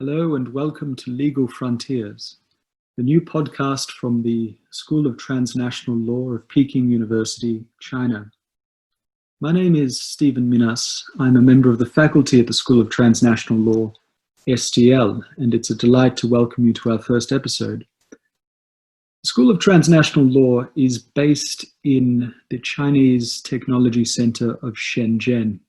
Hello and welcome to Legal Frontiers, the new podcast from the School of Transnational Law of Peking University, China. My name is Stephen Minas. I'm a member of the faculty at the School of Transnational Law, STL, and it's a delight to welcome you to our first episode. The School of Transnational Law is based in the Chinese Technology Center of Shenzhen.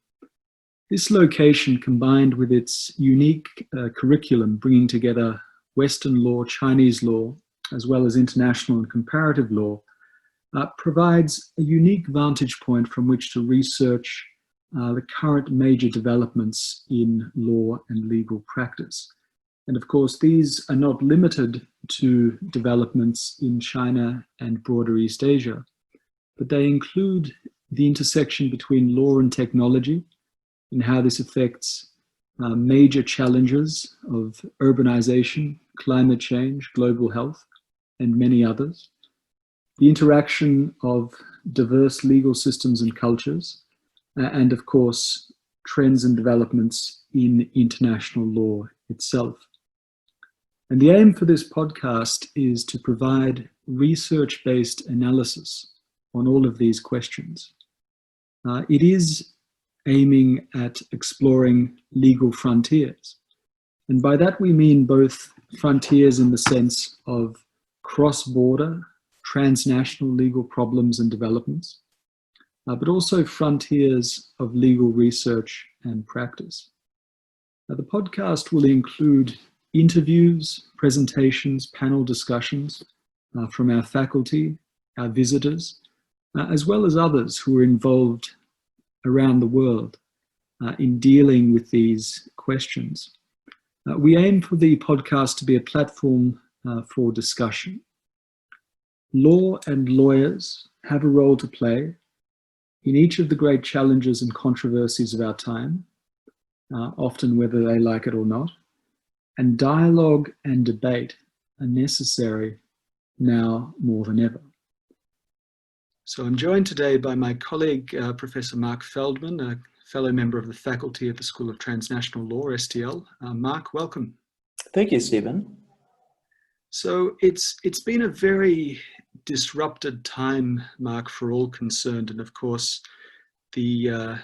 This location, combined with its unique curriculum bringing together Western law, Chinese law, as well as international and comparative law, provides a unique vantage point from which to research the current major developments in law and legal practice. And of course, these are not limited to developments in China and broader East Asia, but they include the intersection between law and technology, and how this affects major challenges of urbanization, climate change, global health, and many others. The interaction of diverse legal systems and cultures, and of course, trends and developments in international law itself. And the aim for this podcast is to provide research-based analysis on all of these questions. It is aiming at exploring legal frontiers. And by that we mean both frontiers in the sense of cross-border, transnational legal problems and developments, but also frontiers of legal research and practice. The podcast will include interviews, presentations, panel discussions from our faculty, our visitors, as well as others who are involved around the world in dealing with these questions. We aim for the podcast to be a platform for discussion. Law and lawyers have a role to play in each of the great challenges and controversies of our time, often whether they like it or not, and dialogue and debate are necessary now more than ever. So I'm joined today by my colleague, Professor Mark Feldman, a fellow member of the faculty at the School of Transnational Law, STL. Mark, welcome. Thank you, Stephen. So it's been a very disrupted time, Mark, for all concerned. And of course, the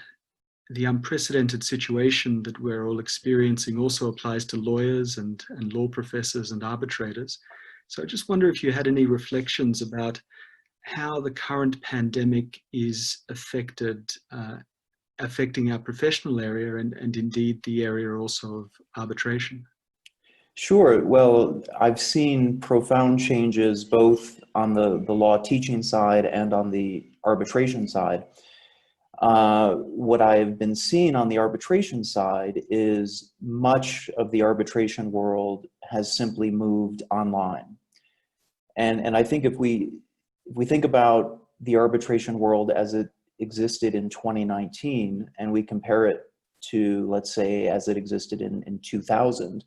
unprecedented situation that we're all experiencing also applies to lawyers and law professors and arbitrators. So I just wonder if you had any reflections about how the current pandemic is affecting our professional area and indeed the area also of arbitration. Sure. Well, I've seen profound changes both on the law teaching side and on the arbitration side. What I've been seeing on the arbitration side is much of the arbitration world has simply moved online. And I think if we think about the arbitration world as it existed in 2019 and we compare it to, let's say, as it existed in 2000,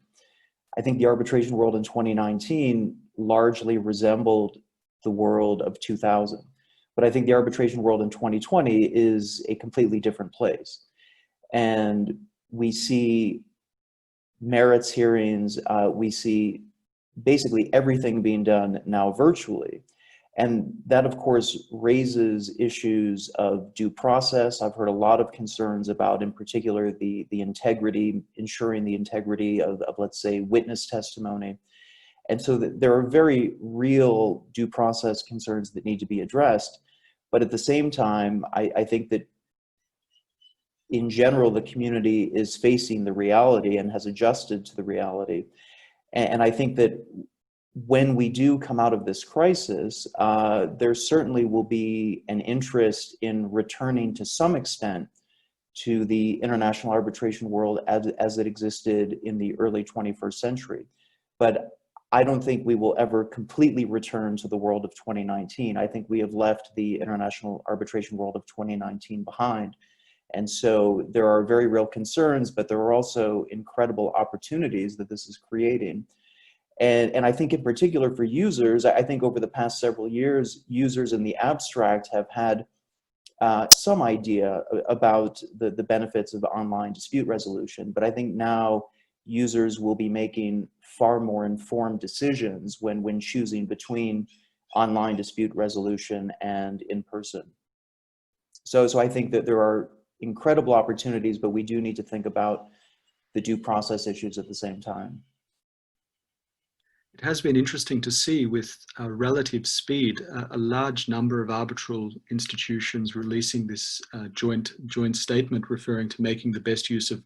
I think the arbitration world in 2019 largely resembled the world of 2000. But I think the arbitration world in 2020 is a completely different place. And we see merits hearings, we see basically everything being done now virtually. And that, of course, raises issues of due process. I've heard a lot of concerns about, in particular, the integrity, ensuring the integrity of, let's say, witness testimony. And so there are very real due process concerns that need to be addressed. But at the same time, I think that in general, the community is facing the reality and has adjusted to the reality. And I think that when we do come out of this crisis, there certainly will be an interest in returning to some extent to the international arbitration world as it existed in the early 21st century. But I don't think we will ever completely return to the world of 2019. I think we have left the international arbitration world of 2019 behind. And so there are very real concerns, but there are also incredible opportunities that this is creating. And I think in particular for users, I think over the past several years, users in the abstract have had some idea about the benefits of online dispute resolution. But I think now users will be making far more informed decisions when choosing between online dispute resolution and in person. So I think that there are incredible opportunities, but we do need to think about the due process issues at the same time. It has been interesting to see with relative speed a large number of arbitral institutions releasing this joint statement referring to making the best use of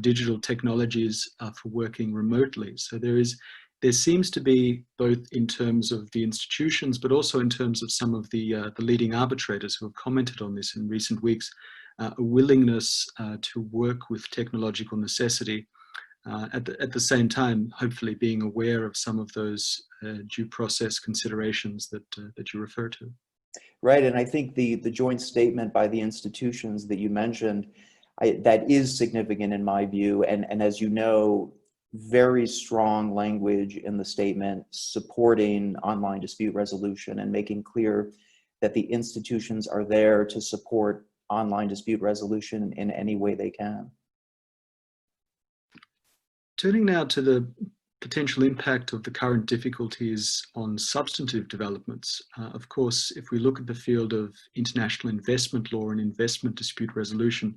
digital technologies for working remotely. So there seems to be, both in terms of the institutions, but also in terms of some of the leading arbitrators who have commented on this in recent weeks, a willingness to work with technological necessity. At the same time, hopefully being aware of some of those due process considerations that you refer to. Right, and I think the joint statement by the institutions that you mentioned, that is significant in my view, and as you know, very strong language in the statement supporting online dispute resolution and making clear that the institutions are there to support online dispute resolution in any way they can. Turning now to the potential impact of the current difficulties on substantive developments. Of course, if we look at the field of international investment law and investment dispute resolution,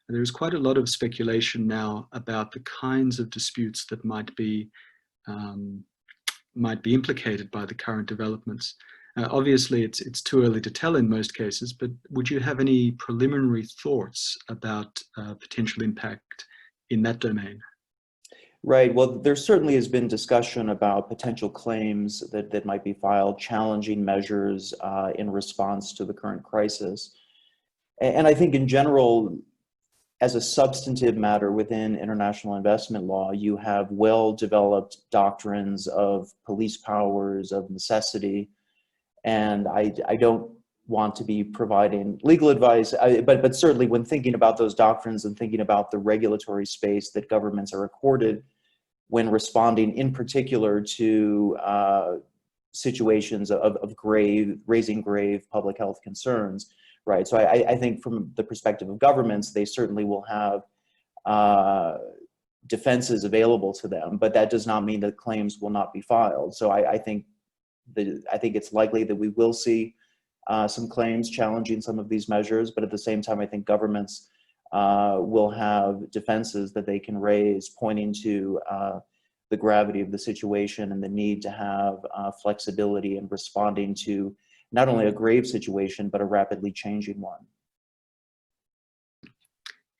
there is quite a lot of speculation now about the kinds of disputes that might be implicated by the current developments. Obviously, it's too early to tell in most cases, but would you have any preliminary thoughts about potential impact in that domain? Right. Well, there certainly has been discussion about potential claims that might be filed, challenging measures in response to the current crisis. And I think in general, as a substantive matter within international investment law, you have well-developed doctrines of police powers, of necessity. And I don't want to be providing legal advice, but certainly when thinking about those doctrines and thinking about the regulatory space that governments are accorded when responding in particular to situations of raising grave public health concerns, right? So I think from the perspective of governments, they certainly will have defenses available to them, but that does not mean that claims will not be filed. So I think it's likely that we will see some claims challenging some of these measures, but at the same time, I think governments will have defenses that they can raise pointing to the gravity of the situation and the need to have flexibility in responding to not only a grave situation, but a rapidly changing one.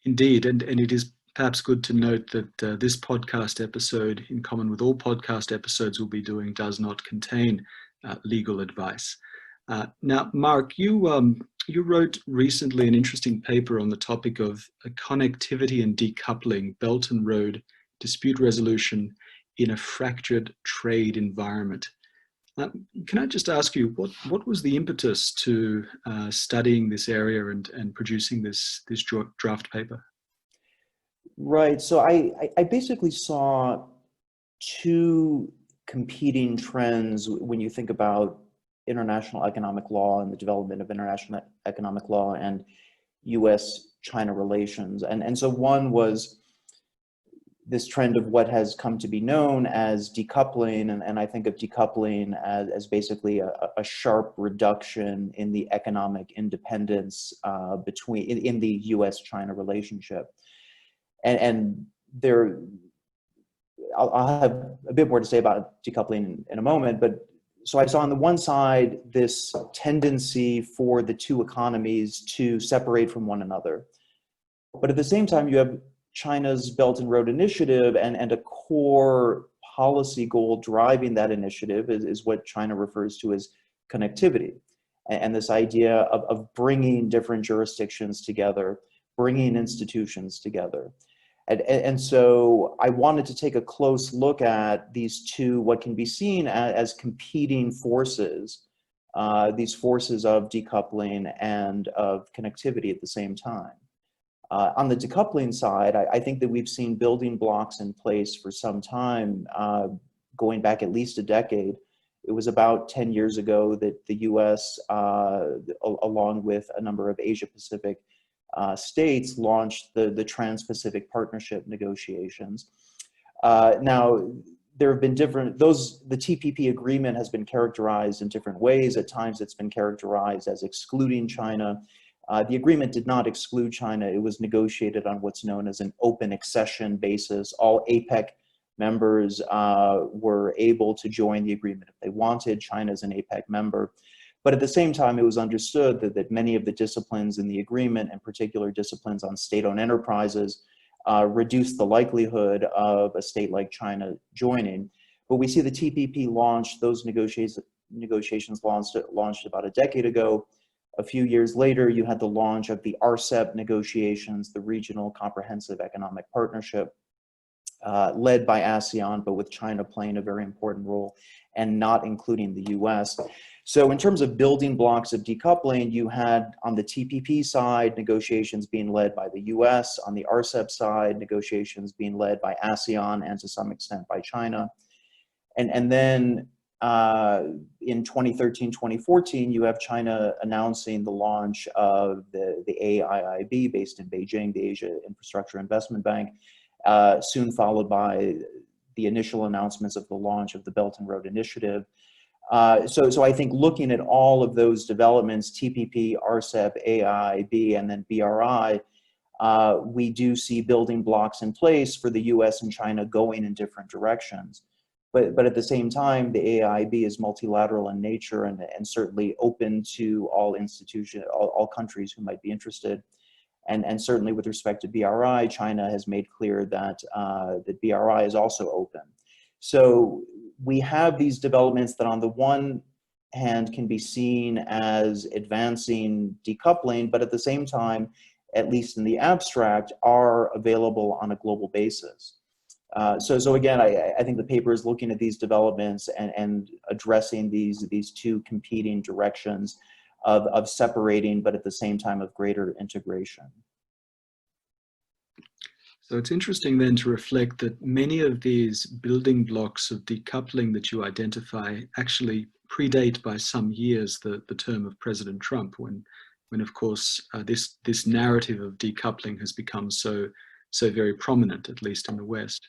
Indeed, and it is perhaps good to note that this podcast episode, in common with all podcast episodes we'll be doing, does not contain legal advice. Now, Mark, you wrote recently an interesting paper on the topic of connectivity and decoupling, Belt and Road dispute resolution in a fractured trade environment. Can I just ask you, what was the impetus to studying this area and producing this draft paper? Right. So I basically saw two competing trends when you think about international economic law and the development of international economic law and US-China relations. And so one was this trend of what has come to be known as decoupling, and I think of decoupling as basically a sharp reduction in the economic independence in the US-China relationship. And there, I'll have a bit more to say about decoupling in a moment, but so I saw on the one side this tendency for the two economies to separate from one another. But at the same time, you have China's Belt and Road Initiative, and a core policy goal driving that initiative is what China refers to as connectivity. And this idea of bringing different jurisdictions together, bringing institutions together. And so I wanted to take a close look at these two, what can be seen as competing forces, these forces of decoupling and of connectivity at the same time. On the decoupling side, I think that we've seen building blocks in place for some time, going back at least a decade. It was about 10 years ago that the US, along with a number of Asia-Pacific states, launched the Trans-Pacific Partnership negotiations. Now, there have been the TPP agreement has been characterized in different ways. At times it's been characterized as excluding China. The agreement did not exclude China. It was negotiated on what's known as an open accession basis. All APEC members were able to join the agreement if they wanted. China is an APEC member. But at the same time, it was understood that many of the disciplines in the agreement, in particular disciplines on state-owned enterprises, reduced the likelihood of a state like China joining. But we see the TPP launched, those negotiations launched about a decade ago. A few years later, you had the launch of the RCEP negotiations, the Regional Comprehensive Economic Partnership, led by ASEAN, but with China playing a very important role and not including the US. So in terms of building blocks of decoupling, you had on the TPP side, negotiations being led by the US, on the RCEP side, negotiations being led by ASEAN and to some extent by China. And then in 2013, 2014, you have China announcing the launch of the AIIB based in Beijing, the Asia Infrastructure Investment Bank, soon followed by the initial announcements of the launch of the Belt and Road Initiative. So I think looking at all of those developments, TPP, RCEP, AIIB, and then BRI, we do see building blocks in place for the US and China going in different directions. But at the same time, the AIIB is multilateral in nature and certainly open to all institutions, all countries who might be interested. And certainly with respect to BRI, China has made clear that, that BRI is also open. So we have these developments that on the one hand can be seen as advancing decoupling, but at the same time, at least in the abstract, are available on a global basis. So again, I think the paper is looking at these developments and addressing these two competing directions of separating, but at the same time of greater integration. So it's interesting then to reflect that many of these building blocks of decoupling that you identify actually predate by some years the term of President Trump, when of course this narrative of decoupling has become so very prominent, at least in the West.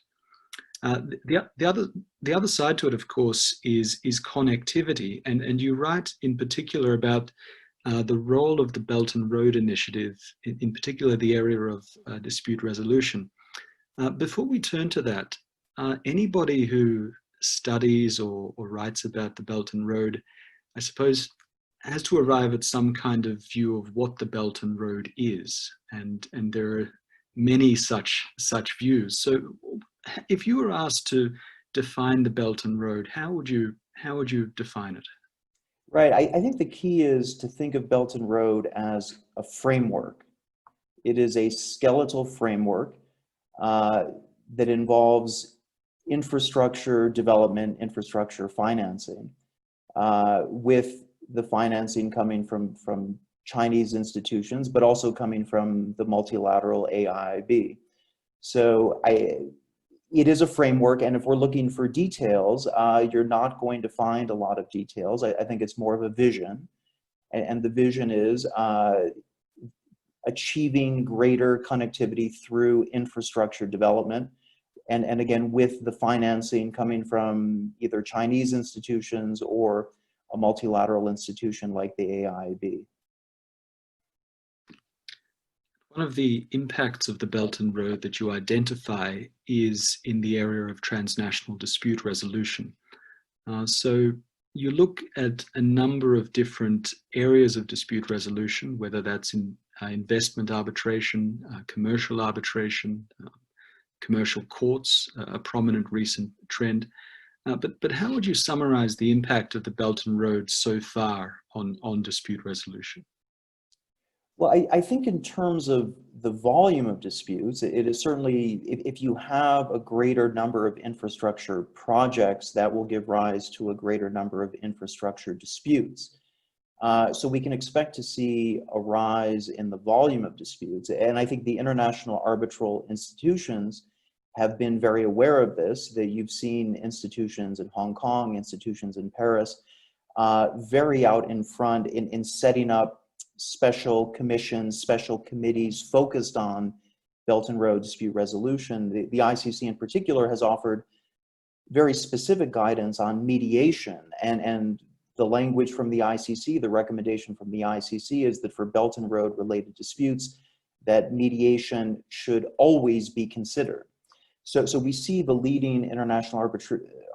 The other side to it, of course, is connectivity, and you write in particular about the role of the Belt and Road Initiative, in particular the area of dispute resolution. Before we turn to that, anybody who studies or writes about the Belt and Road, I suppose, has to arrive at some kind of view of what the Belt and Road is, and there are many such views. So if you were asked to define the Belt and Road, how would you define it? Right. I think the key is to think of Belt and Road as a framework. It is a skeletal framework that involves infrastructure development, infrastructure financing, with the financing coming from Chinese institutions, but also coming from the multilateral AIIB. So it is a framework, and if we're looking for details, you're not going to find a lot of details. I think it's more of a vision, and the vision is achieving greater connectivity through infrastructure development, and again, with the financing coming from either Chinese institutions or a multilateral institution like the AIIB. One of the impacts of the Belt and Road that you identify is in the area of transnational dispute resolution. So you look at a number of different areas of dispute resolution, whether that's in investment arbitration, commercial arbitration, commercial courts, a prominent recent trend. But how would you summarize the impact of the Belt and Road so far on dispute resolution? Well, I think in terms of the volume of disputes, it is certainly, if you have a greater number of infrastructure projects, that will give rise to a greater number of infrastructure disputes. So we can expect to see a rise in the volume of disputes. And I think the international arbitral institutions have been very aware of this, that you've seen institutions in Hong Kong, institutions in Paris, very out in front in setting up special commissions, special committees focused on Belt and Road dispute resolution, the ICC in particular has offered very specific guidance on mediation, and the language from the ICC, the recommendation from the ICC is that for Belt and Road related disputes, that mediation should always be considered. So we see the leading international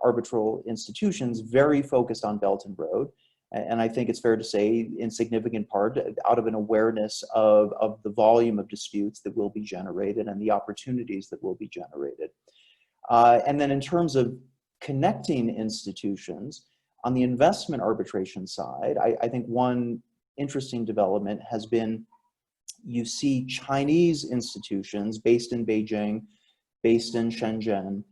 arbitral institutions very focused on Belt and Road, and I think it's fair to say in significant part out of an awareness of the volume of disputes that will be generated and the opportunities that will be generated. And then in terms of connecting institutions, on the investment arbitration side, I think one interesting development has been you see Chinese institutions based in Beijing, based in Shenzhen,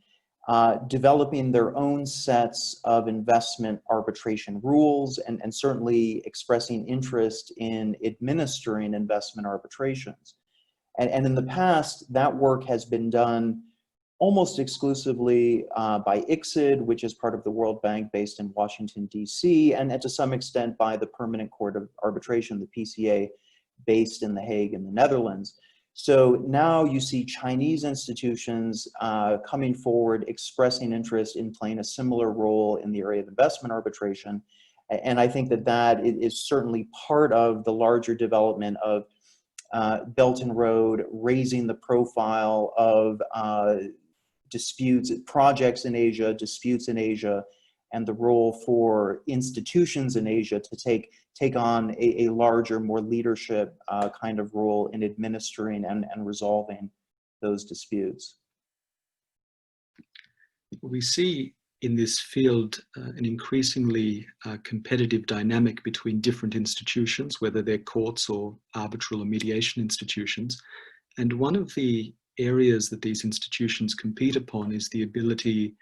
developing their own sets of investment arbitration rules and certainly expressing interest in administering investment arbitrations. And in the past, that work has been done almost exclusively by ICSID, which is part of the World Bank based in Washington, D.C., and to some extent by the Permanent Court of Arbitration, the PCA, based in The Hague in the Netherlands. So now you see Chinese institutions coming forward, expressing interest in playing a similar role in the area of investment arbitration. And I think that that is certainly part of the larger development of Belt and Road, raising the profile of disputes, projects in Asia, disputes in Asia, and the role for institutions in Asia to take on a larger, more leadership kind of role in administering and resolving those disputes. We see in this field an increasingly competitive dynamic between different institutions, whether they're courts or arbitral or mediation institutions. And one of the areas that these institutions compete upon is the ability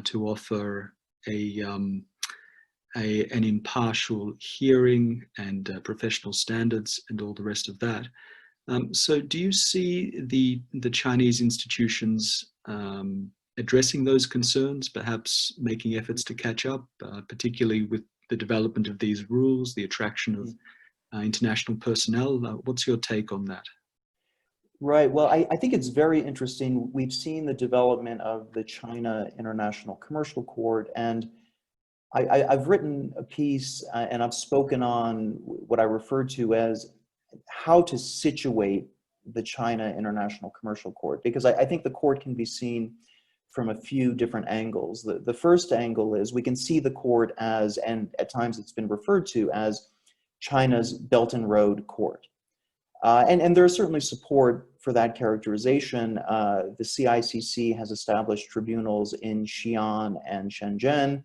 to offer an impartial hearing and professional standards and all the rest of that. So do you see the Chinese institutions addressing those concerns, perhaps making efforts to catch up, particularly with the development of these rules, the attraction of international personnel? What's your take on that? Right. Well, I think it's very interesting. We've seen the development of the China International Commercial Court, and I've written a piece and I've spoken on what I refer to as how to situate the China International Commercial Court, because I think the court can be seen from a few different angles. The first angle is we can see the court as, and at times it's been referred to as, China's Belt and Road Court. And there's certainly support for that characterization. The CICC has established tribunals in Xi'an and Shenzhen,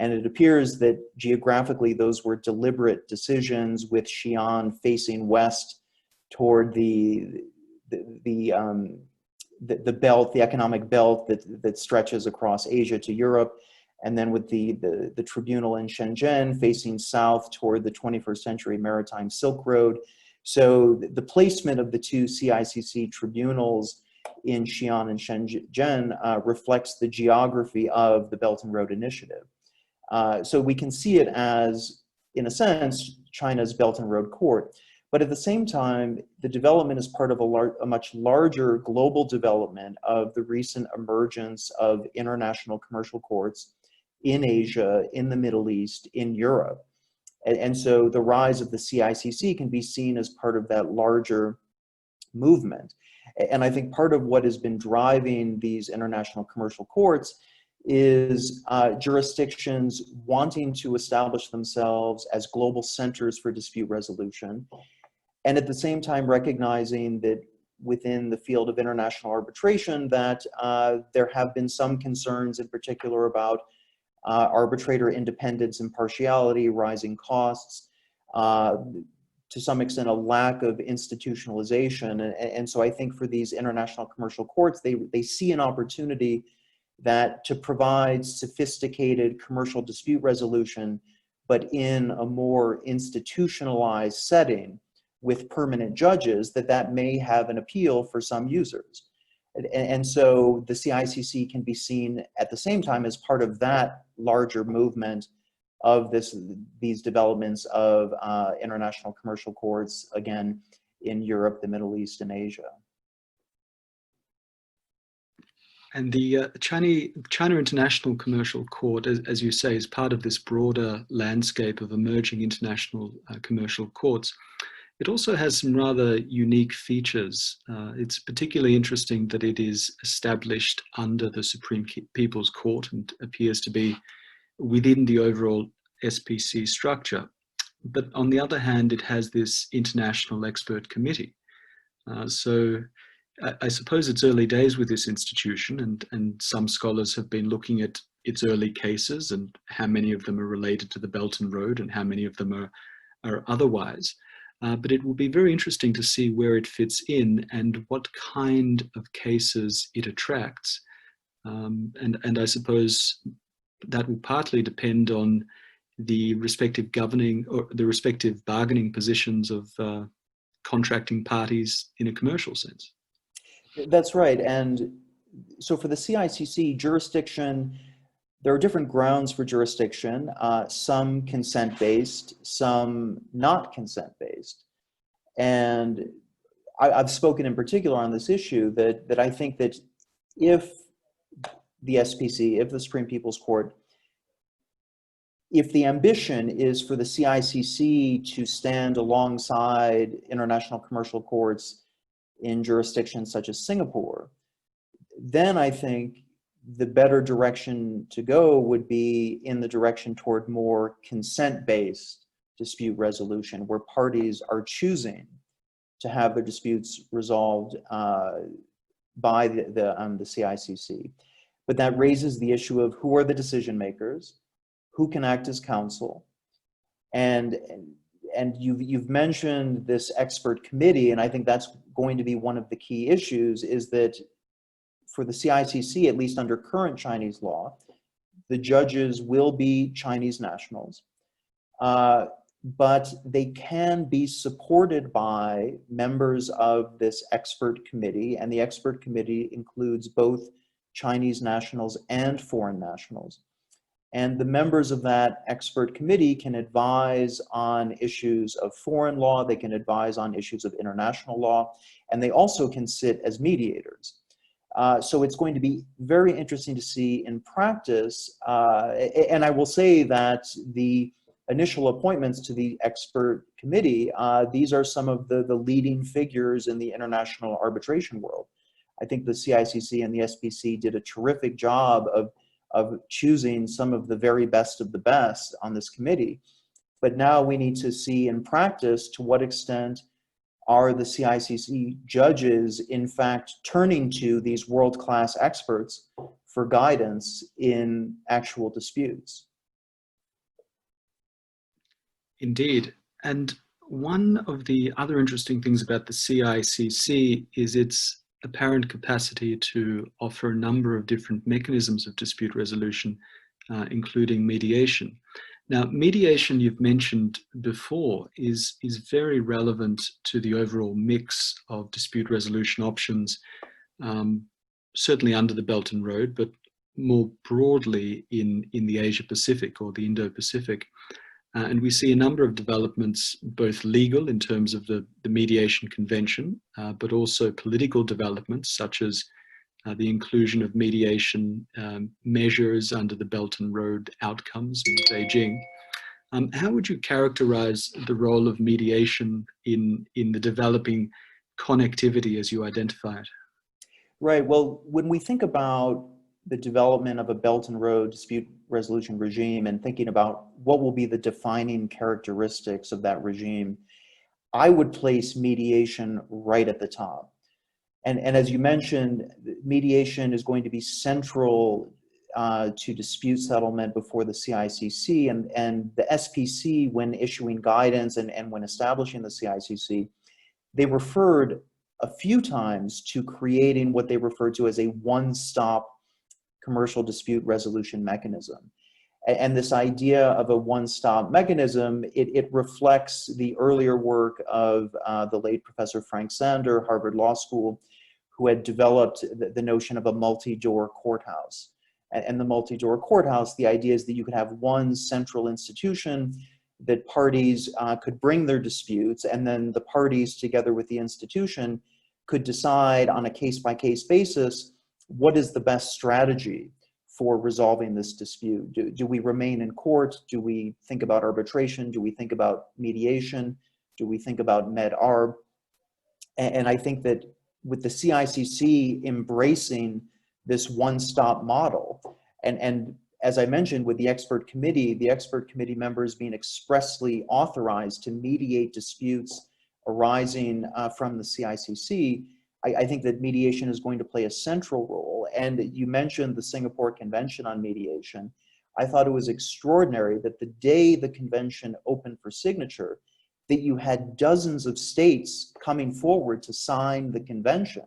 and it appears that geographically those were deliberate decisions, with Xi'an facing west toward the belt, the economic belt that stretches across Asia to Europe, and then with the tribunal in Shenzhen facing south toward the 21st century maritime Silk Road. So the placement of the two CICC tribunals in Xi'an and Shenzhen reflects the geography of the Belt and Road Initiative. So we can see it as, in a sense, China's Belt and Road Court. But at the same time, the development is part of a much larger global development of the recent emergence of international commercial courts in Asia, in the Middle East, in Europe. And so the rise of the CICC can be seen as part of that larger movement. And I think part of what has been driving these international commercial courts is jurisdictions wanting to establish themselves as global centers for dispute resolution, and at the same time recognizing that within the field of international arbitration that there have been some concerns in particular about arbitrator independence, impartiality, rising costs, to some extent a lack of institutionalization. And so I think for these international commercial courts, they see an opportunity that to provide sophisticated commercial dispute resolution, but in a more institutionalized setting with permanent judges, that may have an appeal for some users. And so the CICC can be seen at the same time as part of that larger movement of these developments of international commercial courts, again, in Europe, the Middle East, and Asia. And the China International Commercial Court, as you say, is part of this broader landscape of emerging international commercial courts. It also has some rather unique features. It's particularly interesting that it is established under the Supreme People's Court and appears to be within the overall SPC structure. But on the other hand, it has this international expert committee. So I suppose it's early days with this institution, and some scholars have been looking at its early cases and how many of them are related to the Belt and Road and how many of them are otherwise. But it will be very interesting to see where it fits in and what kind of cases it attracts. And I suppose that will partly depend on the respective governing or the respective bargaining positions of contracting parties in a commercial sense. That's right. And so for the CICC jurisdiction, there are different grounds for jurisdiction, some consent-based, some not consent-based. And I've spoken in particular on this issue that I think that if the SPC, if the Supreme People's Court, if the ambition is for the CICC to stand alongside international commercial courts in jurisdictions such as Singapore, then I think the better direction to go would be in the direction toward more consent-based dispute resolution, where parties are choosing to have their disputes resolved by the CICC. But that raises the issue of who are the decision makers, who can act as counsel, and you've mentioned this expert committee, and I think that's going to be one of the key issues, is that for the CICC, at least under current Chinese law, the judges will be Chinese nationals, but they can be supported by members of this expert committee, and the expert committee includes both Chinese nationals and foreign nationals. And the members of that expert committee can advise on issues of foreign law, they can advise on issues of international law, and they also can sit as mediators. So it's going to be very interesting to see in practice, and I will say that the initial appointments to the expert committee, these are some of the leading figures in the international arbitration world. I think the CICC and the SPC did a terrific job of choosing some of the very best of the best on this committee. But now we need to see in practice to what extent are the CICC judges in fact turning to these world-class experts for guidance in actual disputes. Indeed. And one of the other interesting things about the CICC is its apparent capacity to offer a number of different mechanisms of dispute resolution, including mediation. Now, mediation, you've mentioned before, is very relevant to the overall mix of dispute resolution options, certainly under the Belt and Road, but more broadly in the Asia Pacific or the Indo-Pacific. And we see a number of developments, both legal in terms of the Mediation Convention, but also political developments such as the inclusion of mediation measures under the Belt and Road outcomes in Beijing. How would you characterize the role of mediation in the developing connectivity as you identify it? Right, well, when we think about the development of a Belt and Road dispute resolution regime and thinking about what will be the defining characteristics of that regime, I would place mediation right at the top. And as you mentioned, mediation is going to be central to dispute settlement before the CICC, and the SPC, when issuing guidance and when establishing the CICC, they referred a few times to creating what they referred to as a one-stop commercial dispute resolution mechanism. And this idea of a one-stop mechanism, it reflects the earlier work of the late Professor Frank Sander, Harvard Law School, who had developed the notion of a multi-door courthouse. And the multi-door courthouse, the idea is that you could have one central institution that parties could bring their disputes, and then the parties together with the institution could decide on a case-by-case basis what is the best strategy for resolving this dispute? Do we remain in court? Do we think about arbitration? Do we think about mediation? Do we think about med-arb? And I think that with the CICC embracing this one-stop model, and as I mentioned with the expert committee members being expressly authorized to mediate disputes arising from the CICC, I think that mediation is going to play a central role. And you mentioned the Singapore Convention on Mediation. I thought it was extraordinary that the day the convention opened for signature, that you had dozens of states coming forward to sign the convention,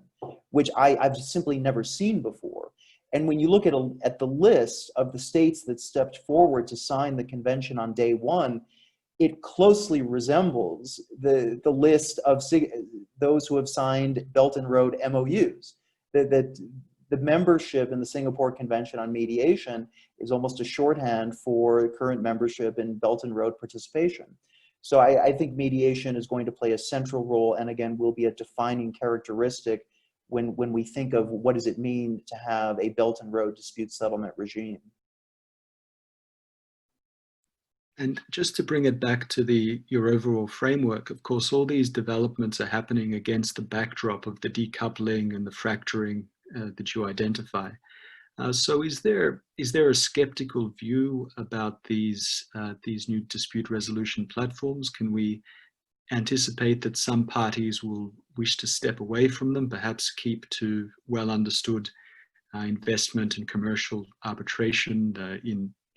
which I've simply never seen before. And when you look at the list of the states that stepped forward to sign the convention on day one, it closely resembles the list of those who have signed Belt and Road MOUs. The membership in the Singapore Convention on Mediation is almost a shorthand for current membership in Belt and Road participation. So I think mediation is going to play a central role, and again, will be a defining characteristic when we think of what does it mean to have a Belt and Road dispute settlement regime. And just to bring it back to your overall framework, of course, all these developments are happening against the backdrop of the decoupling and the fracturing that you identify. So is there a skeptical view about these new dispute resolution platforms? Can we anticipate that some parties will wish to step away from them, perhaps keep to well understood investment and commercial arbitration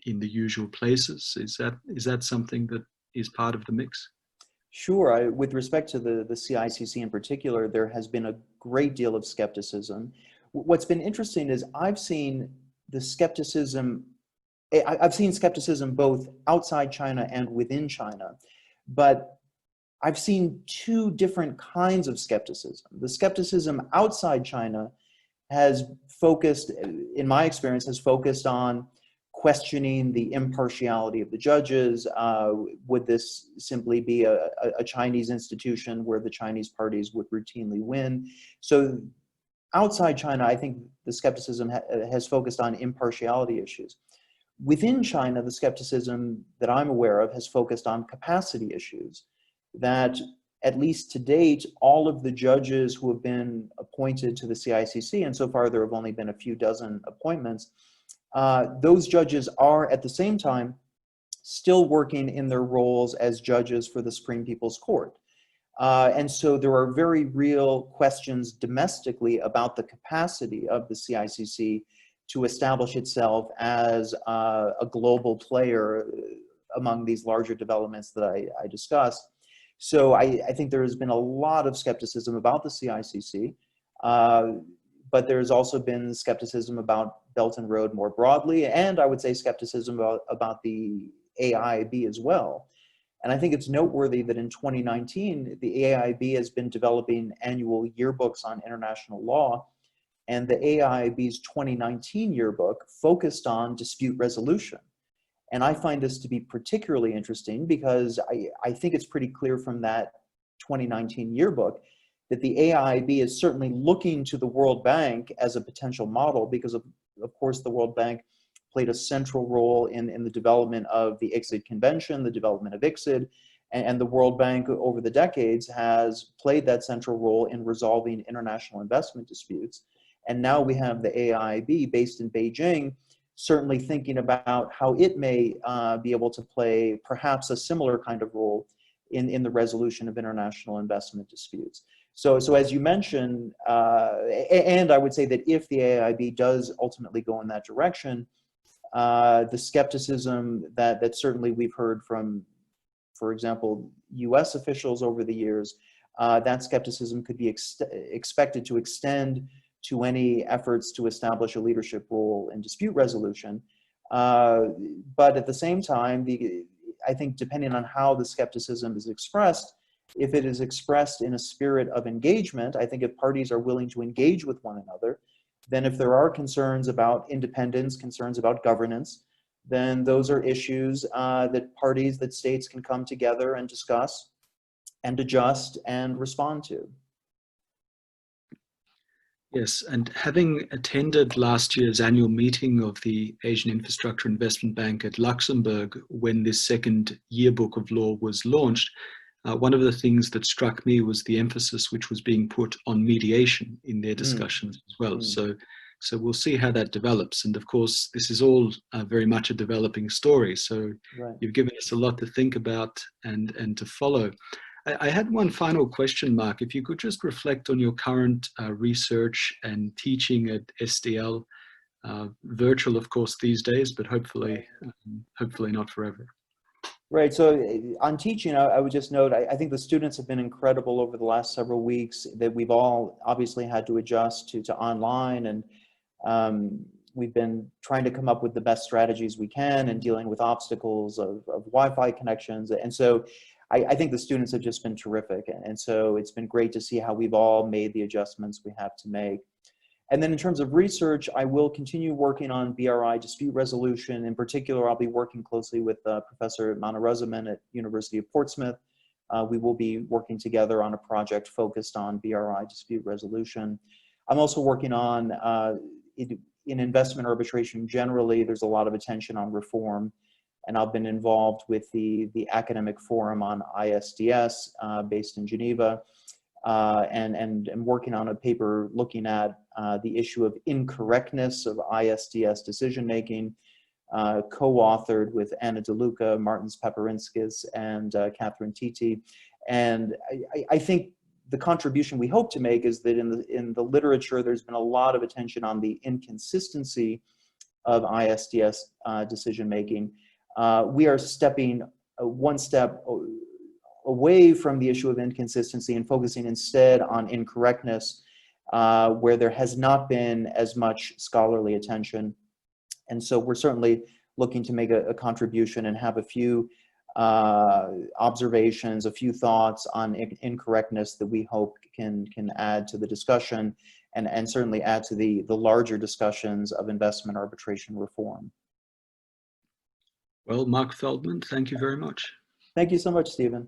in the usual places? Is that something that is part of the mix? Sure. With respect to the CICC in particular, there has been a great deal of skepticism. What's been interesting is I've seen skepticism both outside China and within China, but I've seen two different kinds of skepticism. The skepticism outside China has focused, in my experience, on questioning the impartiality of the judges. Would this simply be a Chinese institution where the Chinese parties would routinely win? So outside China, I think the skepticism has focused on impartiality issues. Within China, the skepticism that I'm aware of has focused on capacity issues, that at least to date, all of the judges who have been appointed to the CICC, and so far there have only been a few dozen appointments, those judges are at the same time still working in their roles as judges for the Supreme People's Court. And so there are very real questions domestically about the capacity of the CICC to establish itself as a global player among these larger developments that I discussed. So I think there has been a lot of skepticism about the CICC, but there's also been skepticism about Belt and Road more broadly, and I would say skepticism about the AIIB as well. And I think it's noteworthy that in 2019, the AIIB has been developing annual yearbooks on international law, and the AIIB's 2019 yearbook focused on dispute resolution. And I find this to be particularly interesting because I think it's pretty clear from that 2019 yearbook that the AIIB is certainly looking to the World Bank as a potential model because of course, the World Bank played a central role in the development of the ICSID Convention, the development of ICSID, and the World Bank over the decades has played that central role in resolving international investment disputes. And now we have the AIIB based in Beijing, certainly thinking about how it may be able to play perhaps a similar kind of role in the resolution of international investment disputes. So as you mentioned, and I would say that if the AIIB does ultimately go in that direction, the skepticism that certainly we've heard from, for example, US officials over the years, that skepticism could be expected to extend to any efforts to establish a leadership role in dispute resolution. But at the same time, I think depending on how the skepticism is expressed, if it is expressed in a spirit of engagement, I think if parties are willing to engage with one another, then if there are concerns about independence, concerns about governance, then those are issues that states can come together and discuss and adjust and respond to. Yes, and having attended last year's annual meeting of the Asian Infrastructure Investment Bank at Luxembourg when this second yearbook of law was launched, one of the things that struck me was the emphasis which was being put on mediation in their discussions as well. So we'll see how that develops. And of course, this is all very much a developing story. So Right. you've given us a lot to think about and to follow. I had one final question, Mark. If you could just reflect on your current research and teaching at SDL, virtual, of course, these days, but hopefully, hopefully not forever. Right. So on teaching, I would just note, I think the students have been incredible over the last several weeks, that we've all obviously had to adjust to online, and we've been trying to come up with the best strategies we can and dealing with obstacles of Wi-Fi connections. And so I think the students have just been terrific. And so it's been great to see how we've all made the adjustments we have to make. And then in terms of research, I will continue working on BRI dispute resolution. In particular, I'll be working closely with Professor Manarazaman at University of Portsmouth. We will be working together on a project focused on BRI dispute resolution. I'm also working on, in investment arbitration generally, there's a lot of attention on reform. And I've been involved with the academic forum on ISDS based in Geneva. And working on a paper looking at the issue of incorrectness of ISDS decision-making, co-authored with Anna DeLuca, Martins Paperinskis, and Catherine Titi. And I think the contribution we hope to make is that in the literature, there's been a lot of attention on the inconsistency of ISDS decision-making. We are stepping one step away from the issue of inconsistency and focusing instead on incorrectness, where there has not been as much scholarly attention. And so we're certainly looking to make a contribution and have a few observations, a few thoughts on incorrectness that we hope can add to the discussion and certainly add to the larger discussions of investment arbitration reform. Well, Mark Feldman, thank you very much. Thank you so much, Stephen.